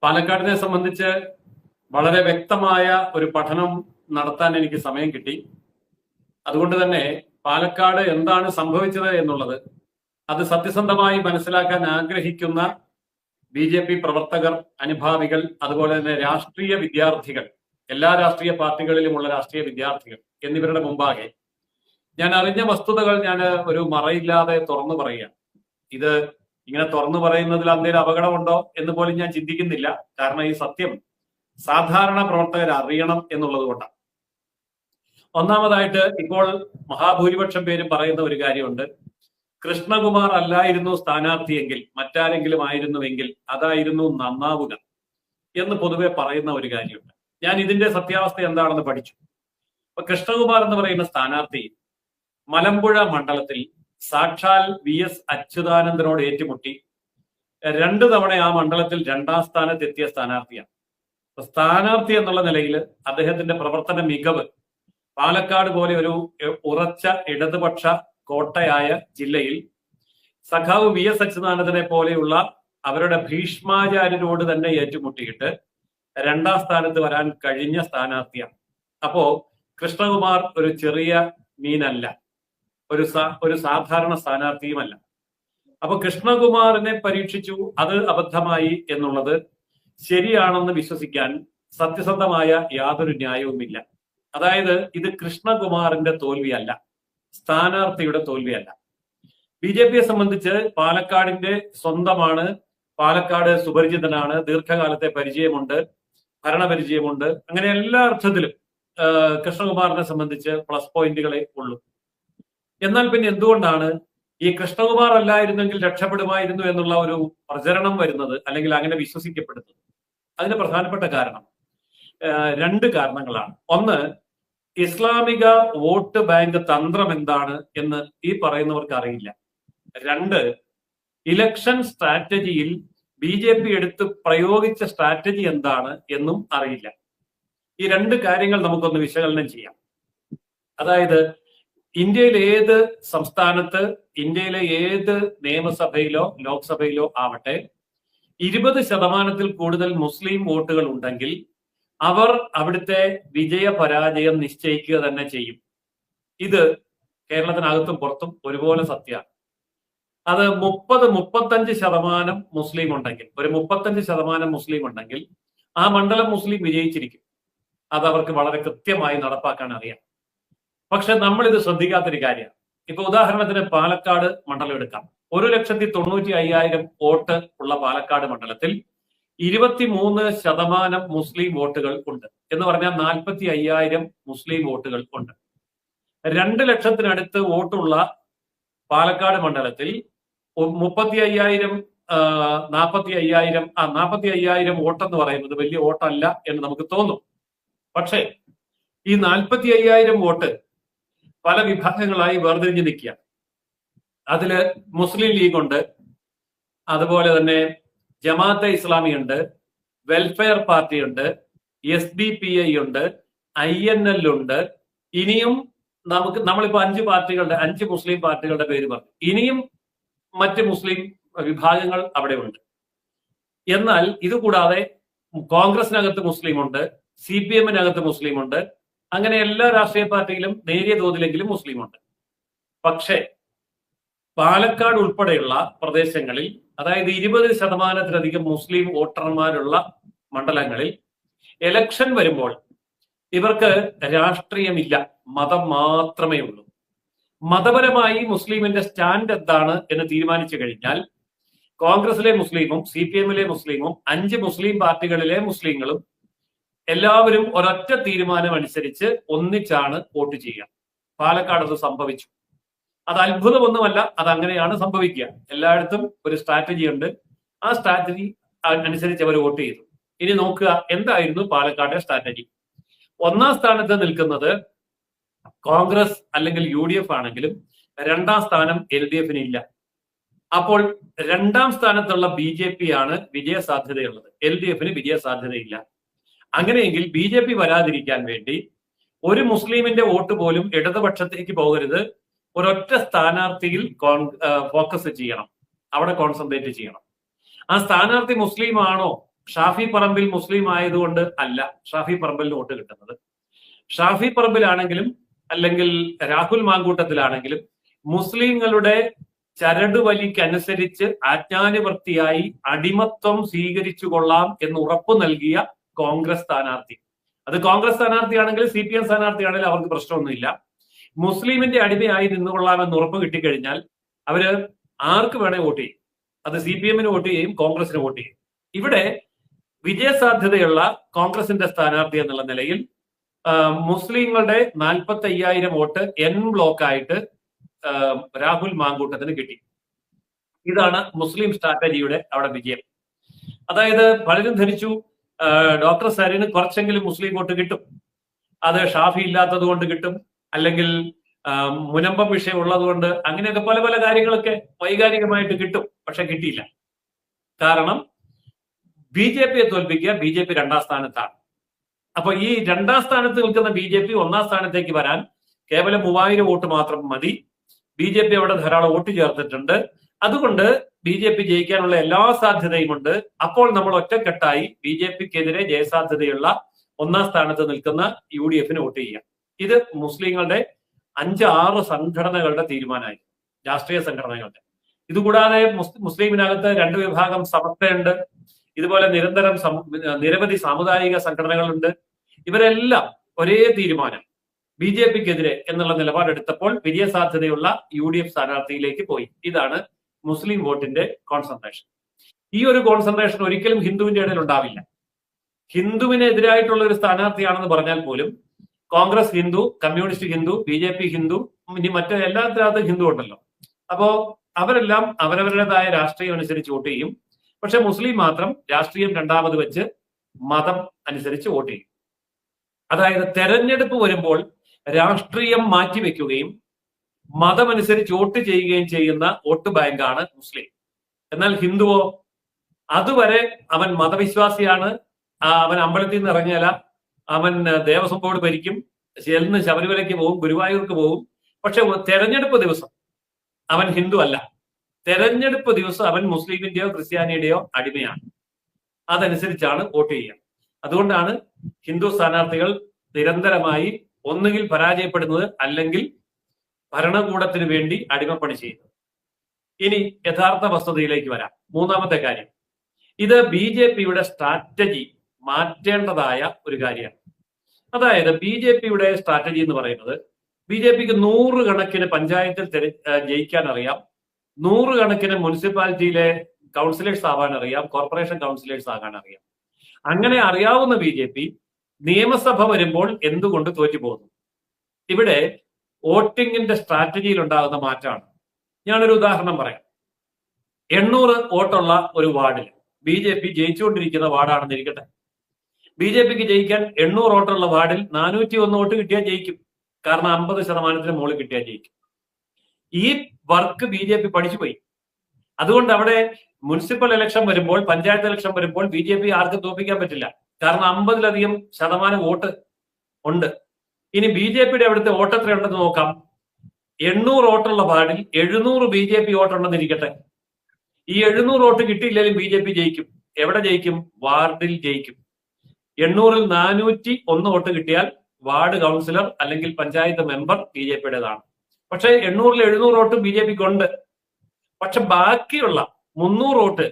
പാലക്കാടിനെ സംബന്ധിച്ച് വളരെ വ്യക്തമായ ഒരു പഠനം നടത്താൻ എനിക്ക് സമയം കിട്ടി. അതുകൊണ്ട് തന്നെ പാലക്കാട് എന്താണ് സംഭവിച്ചത് എന്നുള്ളത് അത് സത്യസന്ധമായി മനസ്സിലാക്കാൻ ആഗ്രഹിക്കുന്ന BJP പ്രവർത്തകർ, അനുഭാവികൾ, അതുപോലെ തന്നെ രാഷ്ട്രീയ വിദ്യാർത്ഥികൾ, എല്ലാ രാഷ്ട്രീയ പാർട്ടികളിലുമുള്ള രാഷ്ട്രീയ വിദ്യാർത്ഥികൾ എന്നിവരുടെ മുമ്പാകെ ഞാൻ അറിഞ്ഞ വസ്തുതകൾ ഞാൻ ഒരു മറയില്ലാതെ തുറന്നു പറയുകയാണ്. ഇത് ഇങ്ങനെ തുറന്നു പറയുന്നതിൽ എന്തെങ്കിലും അപകടമുണ്ടോ എന്ന് പോലും ഞാൻ ചിന്തിക്കുന്നില്ല. കാരണം ഈ സത്യം സാധാരണ പ്രവർത്തകർ അറിയണം എന്നുള്ളത് കൊണ്ടാണ്. ഒന്നാമതായിട്ട് ഇപ്പോൾ മഹാഭൂരിപക്ഷം പേരും പറയുന്ന ഒരു കാര്യമുണ്ട്. കൃഷ്ണകുമാർ അല്ലായിരുന്നു സ്ഥാനാർത്ഥിയെങ്കിൽ മറ്റാരെങ്കിലും ആയിരുന്നുവെങ്കിൽ അതായിരുന്നു നന്നാവുക എന്ന് പൊതുവെ പറയുന്ന ഒരു കാര്യമുണ്ട്. ഞാൻ ഇതിന്റെ സത്യാവസ്ഥ എന്താണെന്ന് പഠിച്ചു. അപ്പൊ കൃഷ്ണകുമാർ എന്ന് പറയുന്ന സ്ഥാനാർത്ഥി മലമ്പുഴ മണ്ഡലത്തിൽ സാക്ഷാൽ VS അച്യുതാനന്ദനോട് ഏറ്റുമുട്ടി 2 തവണ ആ മണ്ഡലത്തിൽ 2ാം സ്ഥാനത്തെത്തിയ സ്ഥാനാർത്ഥിയാണ്. സ്ഥാനാർത്ഥി എന്നുള്ള നിലയിൽ അദ്ദേഹത്തിന്റെ പ്രവർത്തന മികവ് പാലക്കാട് പോലെ ഒരു ഉറച്ച ഇടതുപക്ഷ കോട്ടയായ ജില്ലയിൽ സഖാവ് VS അച്യുതാനന്ദനെ പോലെയുള്ള അവരുടെ ഭീഷ്മാചാര്യരോട് തന്നെ ഏറ്റുമുട്ടിയിട്ട് 2ാം സ്ഥാനത്ത് വരാൻ കഴിഞ്ഞ സ്ഥാനാർത്ഥിയാണ്. അപ്പോ കൃഷ്ണകുമാർ ഒരു ചെറിയ മീനല്ല, ഒരു സാധാരണ സ്ഥാനാർത്ഥിയുമല്ല. അപ്പൊ കൃഷ്ണകുമാറിനെ പരീക്ഷിച്ചു, അത് അബദ്ധമായി എന്നുള്ളത് ശരിയാണെന്ന് വിശ്വസിക്കാൻ സത്യസന്ധമായ യാതൊരു ന്യായവുമില്ല. അതായത് ഇത് കൃഷ്ണകുമാറിന്റെ തോൽവിയല്ല, സ്ഥാനാർത്ഥിയുടെ തോൽവിയല്ല. BJPയെ സംബന്ധിച്ച് പാലക്കാടിന്റെ സ്വന്തമാണ്, പാലക്കാട് സുപരിചിതനാണ്, ദീർഘകാലത്തെ പരിചയമുണ്ട്, ഭരണപരിചയമുണ്ട്. അങ്ങനെ എല്ലാ അർത്ഥത്തിലും കൃഷ്ണകുമാറിനെ സംബന്ധിച്ച് പ്ലസ് പോയിന്റുകളെ ഉള്ളൂ. എന്നാൽ പിന്നെ എന്തുകൊണ്ടാണ് ഈ കൃഷ്ണകുമാർ അല്ലായിരുന്നെങ്കിൽ രക്ഷപ്പെടുമായിരുന്നു എന്നുള്ള ഒരു പ്രചരണം വരുന്നത്, അല്ലെങ്കിൽ അങ്ങനെ വിശ്വസിക്കപ്പെടുന്നത്? അതിന് പ്രധാനപ്പെട്ട കാരണം 2 കാരണങ്ങളാണ്. ഒന്ന്, ഇസ്ലാമിക വോട്ട് ബാങ്ക് തന്ത്രം എന്താണ് എന്ന് ഈ പറയുന്നവർക്ക് അറിയില്ല. 2, ഇലക്ഷൻ സ്ട്രാറ്റജിയിൽ BJP എടുത്ത് പ്രയോഗിച്ച സ്ട്രാറ്റജി എന്താണ് എന്നും അറിയില്ല. ഈ 2 കാര്യങ്ങൾ നമുക്കൊന്ന് വിശകലനം ചെയ്യാം. അതായത് ഇന്ത്യയിലെ ഏത് സംസ്ഥാനത്ത്, ഇന്ത്യയിലെ ഏത് നിയമസഭയിലോ ലോക്സഭയിലോ ആവട്ടെ 20% കൂടുതൽ മുസ്ലിം വോട്ടുകൾ ഉണ്ടെങ്കിൽ അവർ അവിടുത്തെ വിജയ പരാജയം നിശ്ചയിക്കുക തന്നെ ചെയ്യും. ഇത് കേരളത്തിനകത്തും പുറത്തും ഒരുപോലെ സത്യമാണ്. അത് 30-35% മുസ്ലിം ഉണ്ടെങ്കിൽ, ഒരു 35% മുസ്ലിം ഉണ്ടെങ്കിൽ ആ മണ്ഡലം മുസ്ലിം വിജയിച്ചിരിക്കും. അത് അവർക്ക് വളരെ കൃത്യമായി നടപ്പാക്കാൻ അറിയാം. പക്ഷെ നമ്മൾ ഇത് ശ്രദ്ധിക്കാത്തൊരു കാര്യമാണ്. ഇപ്പൊ ഉദാഹരണത്തിന് പാലക്കാട് മണ്ഡലം എടുക്കാം. 1,95,000 വോട്ട് ഉള്ള പാലക്കാട് മണ്ഡലത്തിൽ 23% മുസ്ലിം വോട്ടുകൾ ഉണ്ട് എന്ന് പറഞ്ഞാൽ 45,000 മുസ്ലിം വോട്ടുകൾ ഉണ്ട്. 2 ലക്ഷത്തിനടുത്ത് വോട്ടുള്ള പാലക്കാട് മണ്ഡലത്തിൽ 35,000 45,000 വോട്ടെന്ന് പറയുന്നത് വലിയ വോട്ടല്ല എന്ന് നമുക്ക് തോന്നും. പക്ഷേ ഈ 45,000 വോട്ട് പല വിഭാഗങ്ങളായി വേർതിരിഞ്ഞ് നിൽക്കുക. അതില് മുസ്ലിം ലീഗ് ഉണ്ട്, അതുപോലെ തന്നെ ജമാഅത്തെ ഇസ്ലാമി ഉണ്ട്, വെൽഫെയർ പാർട്ടി ഉണ്ട്, SDPI ഉണ്ട്, INL ഉണ്ട്. ഇനിയും നമ്മളിപ്പോ 5 മുസ്ലിം പാർട്ടികളുടെ പേര് പറഞ്ഞു. ഇനിയും മറ്റ് മുസ്ലിം വിഭാഗങ്ങൾ അവിടെ ഉണ്ട്. എന്നാൽ ഇതുകൂടാതെ കോൺഗ്രസിനകത്ത് മുസ്ലിം ഉണ്ട്, CPM-നകത്ത് മുസ്ലിം ഉണ്ട്. അങ്ങനെ എല്ലാ രാഷ്ട്രീയ പാർട്ടിയിലും നേരിയ തോതിലെങ്കിലും മുസ്ലിം ഉണ്ട്. പക്ഷേ പാലക്കാട് ഉൾപ്പെടെയുള്ള പ്രദേശങ്ങളിൽ, അതായത് 20%-ലധികം മുസ്ലിം വോട്ടർമാരുള്ള മണ്ഡലങ്ങളിൽ ഇലക്ഷൻ വരുമ്പോൾ ഇവർക്ക് രാഷ്ട്രീയമില്ല, മതം മാത്രമേ ഉള്ളൂ. മതപരമായി മുസ്ലിമിന്റെ സ്റ്റാൻഡ് എന്താണ് എന്ന് തീരുമാനിച്ചു കഴിഞ്ഞാൽ കോൺഗ്രസിലെ മുസ്ലിമും CPM-ലെ മുസ്ലിമും 5 മുസ്ലിം പാർട്ടികളിലെ മുസ്ലിങ്ങളും എല്ലാവരും ഒരൊറ്റ തീരുമാനം അനുസരിച്ച് ഒന്നിച്ചാണ് വോട്ട് ചെയ്യുക. പാലക്കാട് അത് സംഭവിച്ചു. അത് അത്ഭുതമൊന്നുമല്ല, അത് അങ്ങനെയാണ് സംഭവിക്കുക. എല്ലായിടത്തും ഒരു സ്ട്രാറ്റജി ഉണ്ട്. ആ സ്ട്രാറ്റജി അനുസരിച്ച് അവർ വോട്ട് ചെയ്തു. ഇനി നോക്കുക എന്തായിരുന്നു പാലക്കാട്ടെ സ്ട്രാറ്റജി. 1ാം സ്ഥാനത്ത് നിൽക്കുന്നത് കോൺഗ്രസ് അല്ലെങ്കിൽ UDF ആണെങ്കിലും 2ാം സ്ഥാനം LDF-ന് ഇല്ല. അപ്പോൾ 2ാം സ്ഥാനത്തുള്ള BJP ആണ് വിജയ സാധ്യതയുള്ളത്, LDF-ന് വിജയ സാധ്യതയില്ല. അങ്ങനെയെങ്കിൽ BJP വരാതിരിക്കാൻ വേണ്ടി ഒരു മുസ്ലിമിന്റെ വോട്ട് പോലും ഇടതുപക്ഷത്തേക്ക് പോകരുത്, ഒരൊറ്റ സ്ഥാനാർത്ഥിയിൽ ഫോക്കസ് ചെയ്യണം, അവിടെ കോൺസെൻട്രേറ്റ് ചെയ്യണം. ആ സ്ഥാനാർത്ഥി മുസ്ലിം ആണോ ഷാഫി പറമ്പിൽ മുസ്ലിം ആയതുകൊണ്ട് അല്ല ഷാഫി പറമ്പിലിന് വോട്ട് കിട്ടുന്നത്. ഷാഫി പറമ്പിലാണെങ്കിലും അല്ലെങ്കിൽ രാഹുൽ മാങ്കൂട്ടത്തിലാണെങ്കിലും മുസ്ലിങ്ങളുടെ ചരടുവലിക്കനുസരിച്ച് ആജ്ഞാനുവർത്തിയായി അടിമത്വം സ്വീകരിച്ചു കൊള്ളാം എന്ന് ഉറപ്പു നൽകിയ കോൺഗ്രസ് സ്ഥാനാർത്ഥി, അത് കോൺഗ്രസ് സ്ഥാനാർത്ഥിയാണെങ്കിലും CPM സ്ഥാനാർത്ഥിയാണെങ്കിലും അവർക്ക് പ്രശ്നമൊന്നുമില്ല. മുസ്ലിമിന്റെ അടിമയായി നിന്നുകൊള്ളാമെന്ന് ഉറപ്പ് കിട്ടിക്കഴിഞ്ഞാൽ അവര് ആർക്ക് വേണേ വോട്ട് ചെയ്യും. അത് CPM-ന് വോട്ട് ചെയ്യും, കോൺഗ്രസിന് വോട്ട് ചെയ്യും. ഇവിടെ വിജയസാധ്യതയുള്ള കോൺഗ്രസിന്റെ സ്ഥാനാർത്ഥി എന്നുള്ള നിലയിൽ മുസ്ലിങ്ങളുടെ 45,000 വോട്ട് N ബ്ലോക്കായിട്ട് രാഹുൽ മാങ്കൂട്ടത്തിന് കിട്ടി. ഇതാണ് മുസ്ലിം സ്ട്രാറ്റജിയുടെ അവിടെ വിജയം. അതായത് പലരും ധരിച്ചു ഡോക്ടർ സരീന് കുറച്ചെങ്കിലും മുസ്ലിം വോട്ട് കിട്ടും, അത് ഷാഫി ഇല്ലാത്തത് കൊണ്ട് കിട്ടും, അല്ലെങ്കിൽ മുനമ്പം വിഷയം ഉള്ളത് കൊണ്ട്, അങ്ങനെയൊക്കെ പല പല കാര്യങ്ങളൊക്കെ വൈകാരികമായിട്ട് കിട്ടും. പക്ഷെ കിട്ടിയില്ല. കാരണം BJPയെ തോൽപ്പിക്കുക, BJP 2ാം സ്ഥാനത്താണ്. അപ്പൊ ഈ 2ാം സ്ഥാനത്ത് നിൽക്കുന്ന BJP 1ാം സ്ഥാനത്തേക്ക് വരാൻ കേവലം 3000 വോട്ട് മാത്രം മതി. BJP അവിടെ ധാരാളം വോട്ട് ചേർത്തിട്ടുണ്ട്. അതുകൊണ്ട് BJP ജയിക്കാനുള്ള എല്ലാ സാധ്യതയുമുണ്ട്. അപ്പോൾ നമ്മൾ ഒറ്റക്കെട്ടായി BJPക്കെതിരെ ജയസാധ്യതയുള്ള 1ാം സ്ഥാനത്ത് നിൽക്കുന്ന UDF-ന് വോട്ട് ചെയ്യാം. ഇത് മുസ്ലിങ്ങളുടെ 5-6 സംഘടനകളുടെ തീരുമാനമായി, രാഷ്ട്രീയ സംഘടനകളുടെ. ഇതുകൂടാതെ മുസ്ലിമിനകത്ത് 2 വിഭാഗം സമസ്തയുണ്ട്. ഇതുപോലെ നിരവധി സാമുദായിക സംഘടനകളുണ്ട്. ഇവരെല്ലാം ഒരേ തീരുമാനം BJPക്കെതിരെ എന്നുള്ള നിലപാടെടുത്തപ്പോൾ വിജയസാധ്യതയുള്ള UDF സ്ഥാനാർത്ഥിയിലേക്ക് പോയി. ഇതാണ് മുസ്ലിം വോട്ടിന്റെ കോൺസെൻട്രേഷൻ. ഈ ഒരു കോൺസെൻട്രേഷൻ ഒരിക്കലും ഹിന്ദുവിന്റെ ഇടയിൽ ഉണ്ടാവില്ല. ഹിന്ദുവിനെതിരായിട്ടുള്ള ഒരു സ്ഥാനാർത്ഥിയാണെന്ന് പറഞ്ഞാൽ പോലും കോൺഗ്രസ് ഹിന്ദു, കമ്മ്യൂണിസ്റ്റ് ഹിന്ദു, BJP ഹിന്ദു, ഇനി മറ്റു എല്ലാത്തിനകത്തും ഹിന്ദു ഉണ്ടല്ലോ. അപ്പോ അവരെല്ലാം അവരവരുടേതായ രാഷ്ട്രീയം അനുസരിച്ച് വോട്ട് ചെയ്യും. പക്ഷെ മുസ്ലിം മാത്രം രാഷ്ട്രീയം രണ്ടാമത് വെച്ച് മതം അനുസരിച്ച് വോട്ട് ചെയ്യും. അതായത് തെരഞ്ഞെടുപ്പ് വരുമ്പോൾ രാഷ്ട്രീയം മാറ്റിവെക്കുകയും മതമനുസരിച്ച് വോട്ട് ചെയ്യുകയും ചെയ്യുന്ന വോട്ട് ബാങ്കാണ് മുസ്ലിം. എന്നാൽ ഹിന്ദുവോ, അതുവരെ അവൻ മതവിശ്വാസിയാണ്, അവൻ അമ്പലത്തിൽ നിന്ന് ഇറങ്ങിയാല, അവൻ ദേവസ്വം ബോർഡ് ഭരിക്കും, ചെന്ന് ശബരിമലയ്ക്ക് പോകും, ഗുരുവായൂർക്ക് പോകും. പക്ഷെ തെരഞ്ഞെടുപ്പ് ദിവസം അവൻ ഹിന്ദു അല്ല. തെരഞ്ഞെടുപ്പ് ദിവസം അവൻ മുസ്ലിമിന്റെയോ ക്രിസ്ത്യാനിയുടെയോ അടിമയാണ്. അതനുസരിച്ചാണ് വോട്ട് ചെയ്യുക. അതുകൊണ്ടാണ് ഹിന്ദു സ്ഥാനാർത്ഥികൾ നിരന്തരമായി ഒന്നുകിൽ പരാജയപ്പെടുന്നത്, അല്ലെങ്കിൽ ഭരണകൂടത്തിന് വേണ്ടി അടിമപ്പണി ചെയ്യുന്നത്. ഇനി യഥാർത്ഥ വസ്തുതയിലേക്ക് വരാം. മൂന്നാമത്തെ കാര്യം, ഇത് BJPയുടെ സ്ട്രാറ്റജി മാറ്റേണ്ടതായ ഒരു കാര്യമാണ്. അതായത് BJPയുടെ സ്ട്രാറ്റജി എന്ന് പറയുന്നത്, BJPക്ക് 100 കണക്കിന് പഞ്ചായത്തിൽ ജയിക്കാൻ അറിയാം, 100 കണക്കിന് മുനിസിപ്പാലിറ്റിയിലെ കൗൺസിലേഴ്സ് ആവാൻ അറിയാം, കോർപ്പറേഷൻ കൗൺസിലേഴ്സ് ആകാൻ അറിയാം. അങ്ങനെ അറിയാവുന്ന BJP നിയമസഭ വരുമ്പോൾ എന്തുകൊണ്ട് തോറ്റുപോകുന്നു? ഇവിടെ വോട്ടിങ്ങിന്റെ സ്ട്രാറ്റജിയിൽ ഉണ്ടാകുന്ന മാറ്റമാണ്. ഞാനൊരു ഉദാഹരണം പറയാം. 800 വോട്ടുള്ള ഒരു വാർഡിൽ BJP ജയിച്ചുകൊണ്ടിരിക്കുന്ന വാർഡാണെന്നിരിക്കട്ടെ. BJPക്ക് ജയിക്കാൻ 800 വോട്ടുള്ള വാർഡിൽ 401 വോട്ട് കിട്ടിയാൽ ജയിക്കും. കാരണം 50% മുകളിൽ കിട്ടിയാൽ ജയിക്കും. ഈ വർക്ക് BJP പഠിച്ചുപോയി. അതുകൊണ്ട് അവിടെ മുനിസിപ്പൽ ഇലക്ഷൻ വരുമ്പോൾ, പഞ്ചായത്ത് ഇലക്ഷൻ വരുമ്പോൾ BJP ആർക്കും തോൽപ്പിക്കാൻ പറ്റില്ല. കാരണം 50% വോട്ട് ഉണ്ട്. ഇനി BJPയുടെ അവിടുത്തെ വോട്ട് എത്രയുണ്ടെന്ന് നോക്കാം. 800 വോട്ടുള്ള വാർഡിൽ 700 BJP വോട്ടുണ്ടെന്നിരിക്കട്ടെ. ഈ 700 വോട്ട് കിട്ടിയില്ലെങ്കിലും BJP ജയിക്കും. എവിടെ ജയിക്കും? വാർഡിൽ ജയിക്കും. 800-ൽ 401 വോട്ട് കിട്ടിയാൽ വാർഡ് കൗൺസിലർ അല്ലെങ്കിൽ പഞ്ചായത്ത് മെമ്പർ BJPയുടേതാണ്. പക്ഷെ 800-ൽ 700 വോട്ട് BJPക്ക് ഉണ്ട്. പക്ഷെ ബാക്കിയുള്ള 300 വോട്ട്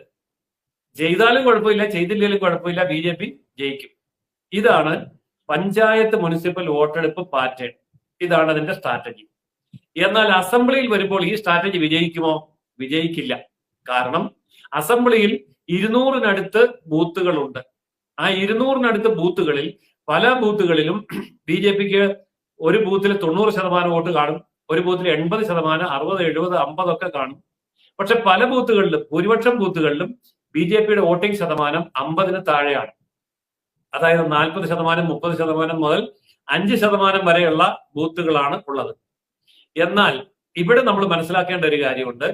ചെയ്താലും കുഴപ്പമില്ല, ചെയ്തില്ലെങ്കിലും കുഴപ്പമില്ല, BJP ജയിക്കും. ഇതാണ് പഞ്ചായത്ത് മുനിസിപ്പൽ വോട്ടെടുപ്പ് പാറ്റേൺ. ഇതാണ് അതിന്റെ സ്ട്രാറ്റജി. എന്നാൽ അസംബ്ലിയിൽ വരുമ്പോൾ ഈ സ്ട്രാറ്റജി വിജയിക്കുമോ? വിജയിക്കില്ല. കാരണം അസംബ്ലിയിൽ 200-നടുത്ത് ബൂത്തുകളുണ്ട്. ആ 200-നടുത്ത് ബൂത്തുകളിൽ പല ബൂത്തുകളിലും BJPക്ക് ഒരു ബൂത്തിൽ 90% വോട്ട് കാണും, ഒരു ബൂത്തിൽ 80%, 60, 70, 50 ഒക്കെ കാണും. പക്ഷെ പല ബൂത്തുകളിലും, ഭൂരിപക്ഷം ബൂത്തുകളിലും BJPയുടെ വോട്ടിംഗ് ശതമാനം 50-ന് താഴെയാണ്. അതായത് 40%, 30% മുതൽ 5% വരെയുള്ള ബൂത്തുകളാണ് ഉള്ളത്. എന്നാൽ ഇവിടെ നമ്മൾ മനസ്സിലാക്കേണ്ട ഒരു കാര്യമുണ്ട്.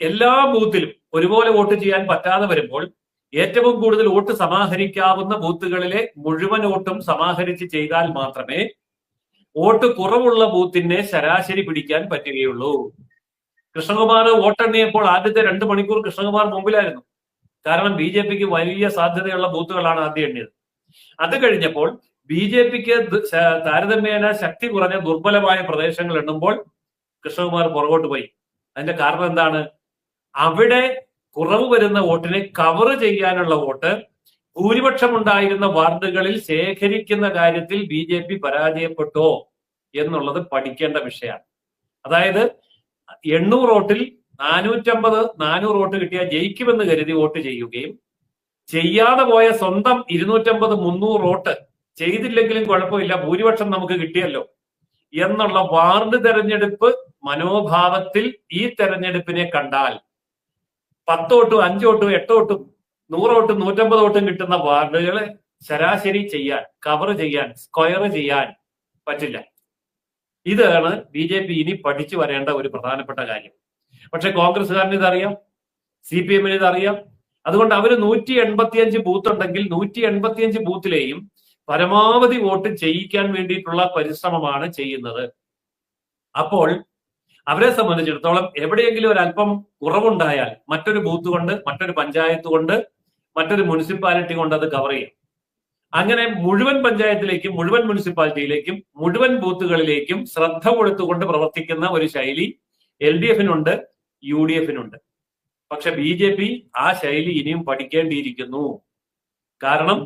എല്ലാ ബൂത്തിലും ഒരുപോലെ വോട്ട് ചെയ്യാൻ പറ്റാതെ വരുമ്പോൾ ഏറ്റവും കൂടുതൽ വോട്ട് സമാഹരിക്കാവുന്ന ബൂത്തുകളിലെ മുഴുവൻ വോട്ടും സമാഹരിച്ച് ചെയ്താൽ മാത്രമേ വോട്ട് കുറവുള്ള ബൂത്തിനെ ശരാശരി പിടിക്കാൻ പറ്റുകയുള്ളൂ. കൃഷ്ണകുമാർ വോട്ടെണ്ണിയപ്പോൾ ആദ്യത്തെ 2 മണിക്കൂർ കൃഷ്ണകുമാർ മുമ്പിലായിരുന്നു. കാരണം ബി ജെ പിക്ക് വലിയ സാധ്യതയുള്ള ബൂത്തുകളാണ് ആദ്യം എണ്ണിയത്. അത് കഴിഞ്ഞപ്പോൾ ബി ജെ പിക്ക് താരതമ്യേന ശക്തി കുറഞ്ഞ ദുർബലമായ പ്രദേശങ്ങൾ എണ്ണുമ്പോൾ കൃഷ്ണകുമാർ പുറകോട്ട് പോയി. അതിന്റെ കാരണം എന്താണ്? അവിടെ കുറവ് വരുന്ന വോട്ടിനെ കവർ ചെയ്യാനുള്ള വോട്ട് ഭൂരിപക്ഷം ഉണ്ടായിരുന്ന വാർഡുകളിൽ ശേഖരിക്കുന്ന കാര്യത്തിൽ ബി ജെ പി പരാജയപ്പെട്ടോ എന്നുള്ളത് പഠിക്കേണ്ട വിഷയമാണ്. അതായത് 800 വോട്ടിൽ 450 വോട്ട് കിട്ടിയാൽ ജയിക്കുമെന്ന് കരുതി വോട്ട് ചെയ്യുകയും ചെയ്യാതെ പോയ സ്വന്തം 250-300 വോട്ട് ചെയ്തില്ലെങ്കിലും കുഴപ്പമില്ല, ഭൂരിപക്ഷം നമുക്ക് കിട്ടിയല്ലോ എന്നുള്ള വാർഡ് തെരഞ്ഞെടുപ്പ് മനോഭാവത്തിൽ ഈ തെരഞ്ഞെടുപ്പിനെ കണ്ടാൽ 10 വോട്ടും 5 വോട്ടും 8 വോട്ടും 100 വോട്ടും 150 വോട്ടും കിട്ടുന്ന വാർഡുകളെ ശരാശരി ചെയ്യാൻ, കവർ ചെയ്യാൻ, സ്ക്വയർ ചെയ്യാൻ പറ്റില്ല. ഇതാണ് ബി ജെ പി ഇനി പഠിച്ചു വരേണ്ട ഒരു പ്രധാനപ്പെട്ട കാര്യം. പക്ഷെ കോൺഗ്രസ്സുകാരന് ഇതറിയാം, CPM-ന് ഇതറിയാം. അതുകൊണ്ട് അവർ 185 ബൂത്ത് ഉണ്ടെങ്കിൽ 185 ബൂത്തിലെയും പരമാവധി വോട്ട് ചെയ്യിക്കാൻ വേണ്ടിയിട്ടുള്ള പരിശ്രമമാണ് ചെയ്യുന്നത്. അപ്പോൾ അവരെ സംബന്ധിച്ചിടത്തോളം എവിടെയെങ്കിലും ഒരു അല്പം കുറവുണ്ടായാൽ മറ്റൊരു ബൂത്ത് കൊണ്ട്, മറ്റൊരു പഞ്ചായത്ത് കൊണ്ട്, മറ്റൊരു മുനിസിപ്പാലിറ്റി കൊണ്ട് അത് കവർ ചെയ്യും. അങ്ങനെ മുഴുവൻ പഞ്ചായത്തിലേക്കും മുഴുവൻ മുനിസിപ്പാലിറ്റിയിലേക്കും മുഴുവൻ ബൂത്തുകളിലേക്കും ശ്രദ്ധ കൊടുത്തുകൊണ്ട് പ്രവർത്തിക്കുന്ന ഒരു ശൈലി LDF-നുണ്ട്, UDF-നുണ്ട്. പക്ഷെ ബി ജെ പി ആ ശൈലി ഇനിയും പഠിക്കേണ്ടിയിരിക്കുന്നു. കാരണം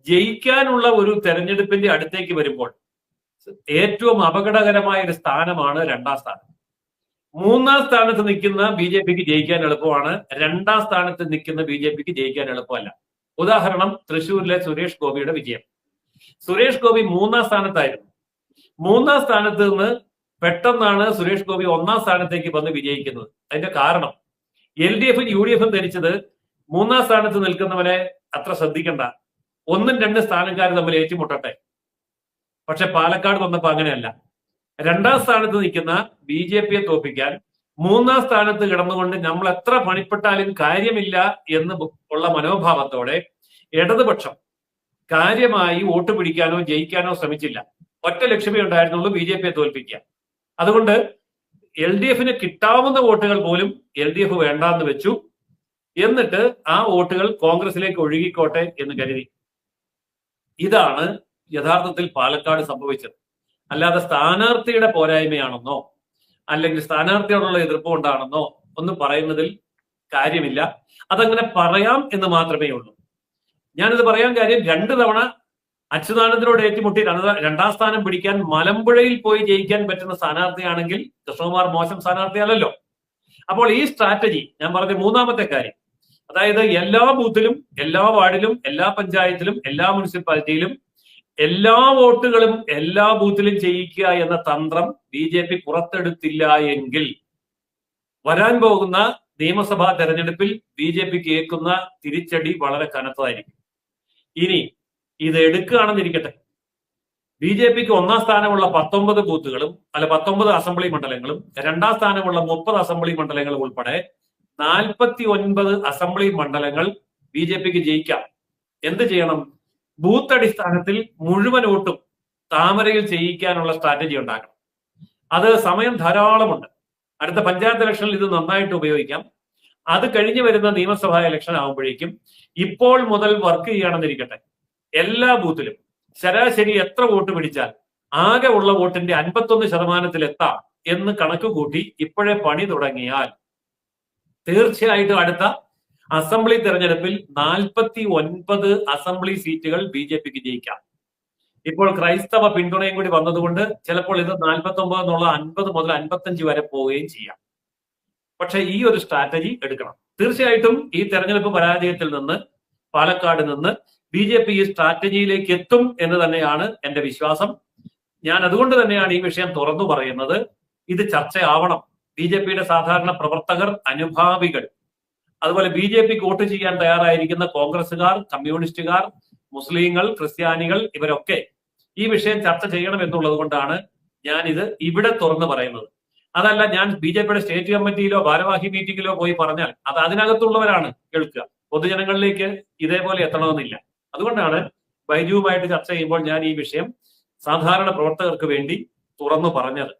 ജയിക്കാനുള്ള ഒരു തെരഞ്ഞെടുപ്പിന്റെ അടുത്തേക്ക് വരുമ്പോൾ ഏറ്റവും അപകടകരമായ ഒരു സ്ഥാനമാണ് 2ാം സ്ഥാനം. 3ാം സ്ഥാനത്ത് നിൽക്കുന്ന ബി ജെ പിക്ക് ജയിക്കാൻ എളുപ്പമാണ്, 2ാം സ്ഥാനത്ത് നിൽക്കുന്ന ബി ജെ പിക്ക് ജയിക്കാൻ എളുപ്പമല്ല. ഉദാഹരണം തൃശ്ശൂരിലെ സുരേഷ് ഗോപിയുടെ വിജയം. സുരേഷ് ഗോപി 3ാം സ്ഥാനത്തായിരുന്നു. 3ാം സ്ഥാനത്ത് നിന്ന് പെട്ടെന്നാണ് സുരേഷ് ഗോപി 1ാം സ്ഥാനത്തേക്ക് വന്ന് വിജയിക്കുന്നത്. അതിന്റെ കാരണം LDF-ഉം UDF-ഉം ധരിച്ചത് 3ാം സ്ഥാനത്ത് നിൽക്കുന്നവനെ അത്ര ശ്രദ്ധിക്കണ്ട, 1ഉം 2 സ്ഥാനക്കാർ തമ്മിൽ ഏറ്റുമുട്ടട്ടെ. പക്ഷെ പാലക്കാട് വന്നപ്പോ അങ്ങനെയല്ല. 2ാം സ്ഥാനത്ത് നിൽക്കുന്ന ബി ജെ പിയെ തോൽപ്പിക്കാൻ 3ാം സ്ഥാനത്ത് കിടന്നുകൊണ്ട് നമ്മൾ എത്ര പണിപ്പെട്ടാലും കാര്യമില്ല എന്ന് ഉള്ള മനോഭാവത്തോടെ ഇടതുപക്ഷം കാര്യമായി വോട്ട് പിടിക്കാനോ ജയിക്കാനോ ശ്രമിച്ചില്ല. ഒറ്റ ലക്ഷ്യമേ ഉണ്ടായിരുന്നുള്ളൂ, ബി ജെ പിയെ തോൽപ്പിക്കുക. അതുകൊണ്ട് LDF-ന് കിട്ടാവുന്ന വോട്ടുകൾ പോലും LDF വേണ്ടാന്ന് വെച്ചു. എന്നിട്ട് ആ വോട്ടുകൾ കോൺഗ്രസിലേക്ക് ഒഴുകിക്കോട്ടെ എന്ന് കരുതി. ഇതാണ് യഥാർത്ഥത്തിൽ പാലക്കാട് സംഭവിച്ചത്. അല്ലാതെ സ്ഥാനാർത്ഥിയുടെ പോരായ്മയാണെന്നോ അല്ലെങ്കിൽ സ്ഥാനാർത്ഥിയോടുള്ള എതിർപ്പ് കൊണ്ടാണെന്നോ ഒന്നും പറയുന്നതിൽ കാര്യമില്ല. അതങ്ങനെ പറയാം എന്ന് മാത്രമേ ഉള്ളൂ. ഞാനിത് പറയാൻ കാര്യം 2 തവണ അച്യുതാനന്ദനോട് ഏറ്റുമുട്ടി 2ാം സ്ഥാനം പിടിക്കാൻ മലമ്പുഴയിൽ പോയി ജയിക്കാൻ പറ്റുന്ന സ്ഥാനാർത്ഥിയാണെങ്കിൽ കൃഷ്ണകുമാർ മോശം സ്ഥാനാർത്ഥിയല്ലല്ലോ. അപ്പോൾ ഈ സ്ട്രാറ്റജി ഞാൻ പറഞ്ഞ 3ാമത്തെ കാര്യം, അതായത് എല്ലാ ബൂത്തിലും എല്ലാ വാർഡിലും എല്ലാ പഞ്ചായത്തിലും എല്ലാ മുനിസിപ്പാലിറ്റിയിലും എല്ലാ വോട്ടുകളും എല്ലാ ബൂത്തിലും ചെയ്യിക്കുക എന്ന തന്ത്രം ബി ജെ പി പുറത്തെടുത്തില്ല എങ്കിൽ വരാൻ പോകുന്ന നിയമസഭാ തെരഞ്ഞെടുപ്പിൽ ബി ജെ പിക്ക് ഏൽക്കുന്ന തിരിച്ചടി വളരെ കനത്തതായിരിക്കും. ഇനി ഇത് എടുക്കുകയാണെന്നിരിക്കട്ടെ, ബി ജെ പിക്ക് 1ാം സ്ഥാനമുള്ള 19 ബൂത്തുകളും 19 അസംബ്ലി മണ്ഡലങ്ങളും 2ാം സ്ഥാനമുള്ള 30 അസംബ്ലി മണ്ഡലങ്ങളും ഉൾപ്പെടെ 49 അസംബ്ലി മണ്ഡലങ്ങൾ ബി ജെ പിക്ക് ജയിക്കാം. എന്ത് ചെയ്യണം? ബൂത്ത് അടിസ്ഥാനത്തിൽ മുഴുവൻ വോട്ടും താമരയിൽ ചെയ്യിക്കാനുള്ള സ്ട്രാറ്റജി ഉണ്ടാക്കണം. അത് സമയം ധാരാളമുണ്ട്. അടുത്ത പഞ്ചായത്ത് ഇലക്ഷനിൽ ഇത് നന്നായിട്ട് ഉപയോഗിക്കാം. അത് കഴിഞ്ഞു വരുന്ന നിയമസഭാ ഇലക്ഷൻ ആകുമ്പോഴേക്കും ഇപ്പോൾ മുതൽ വർക്ക് ചെയ്യുകയാണെന്നിരിക്കട്ടെ, എല്ലാ ബൂത്തിലും ശരാശരി എത്ര വോട്ട് പിടിച്ചാൽ ആകെ ഉള്ള വോട്ടിന്റെ 51% എത്താം എന്ന് കണക്ക് കൂട്ടി ഇപ്പോഴേ പണി തുടങ്ങിയാൽ തീർച്ചയായിട്ടും അടുത്ത അസംബ്ലി തെരഞ്ഞെടുപ്പിൽ 49 അസംബ്ലി സീറ്റുകൾ ബി ജെ പിക്ക് ജയിക്കാം. ഇപ്പോൾ ക്രൈസ്തവ പിന്തുണയും കൂടി വന്നതുകൊണ്ട് ചിലപ്പോൾ ഇത് 49 എന്നുള്ള 50 മുതൽ 55 വരെ പോവുകയും ചെയ്യാം. പക്ഷെ ഈ ഒരു സ്ട്രാറ്റജി എടുക്കണം. തീർച്ചയായിട്ടും ഈ തെരഞ്ഞെടുപ്പ് പരാജയത്തിൽ നിന്ന് പാലക്കാട് നിന്ന് ബി ജെ പി ഈ സ്ട്രാറ്റജിയിലേക്ക് എത്തും എന്ന് തന്നെയാണ് എന്റെ വിശ്വാസം. ഞാൻ അതുകൊണ്ട് തന്നെയാണ് ഈ വിഷയം തുറന്നു പറയുന്നത്. ഇത് ചർച്ചയാവണം. ബി ജെ പിയുടെ സാധാരണ പ്രവർത്തകർ, അനുഭാവികൾ, അതുപോലെ ബി ജെ പിക്ക് വോട്ട് ചെയ്യാൻ തയ്യാറായിരിക്കുന്ന കോൺഗ്രസുകാർ, കമ്മ്യൂണിസ്റ്റുകാർ, മുസ്ലിങ്ങൾ, ക്രിസ്ത്യാനികൾ, ഇവരൊക്കെ ഈ വിഷയം ചർച്ച ചെയ്യണം എന്നുള്ളത് കൊണ്ടാണ് ഞാൻ ഇത് ഇവിടെ തുറന്നു പറയുന്നത്. അതല്ല ഞാൻ ബി ജെ പിയുടെ സ്റ്റേറ്റ് കമ്മിറ്റിയിലോ ഭാരവാഹി മീറ്റിംഗിലോ പോയി പറഞ്ഞാൽ അത് അതിനകത്തുള്ളവരാണ് കേൾക്കുക. പൊതുജനങ്ങളിലേക്ക് ഇതേപോലെ എത്തണമെന്നില്ല. അതുകൊണ്ടാണ് ബൈജുവുമായിട്ട് ചർച്ച ചെയ്യുമ്പോൾ ഞാൻ ഈ വിഷയം സാധാരണ പ്രവർത്തകർക്ക് വേണ്ടി തുറന്നു പറഞ്ഞത്.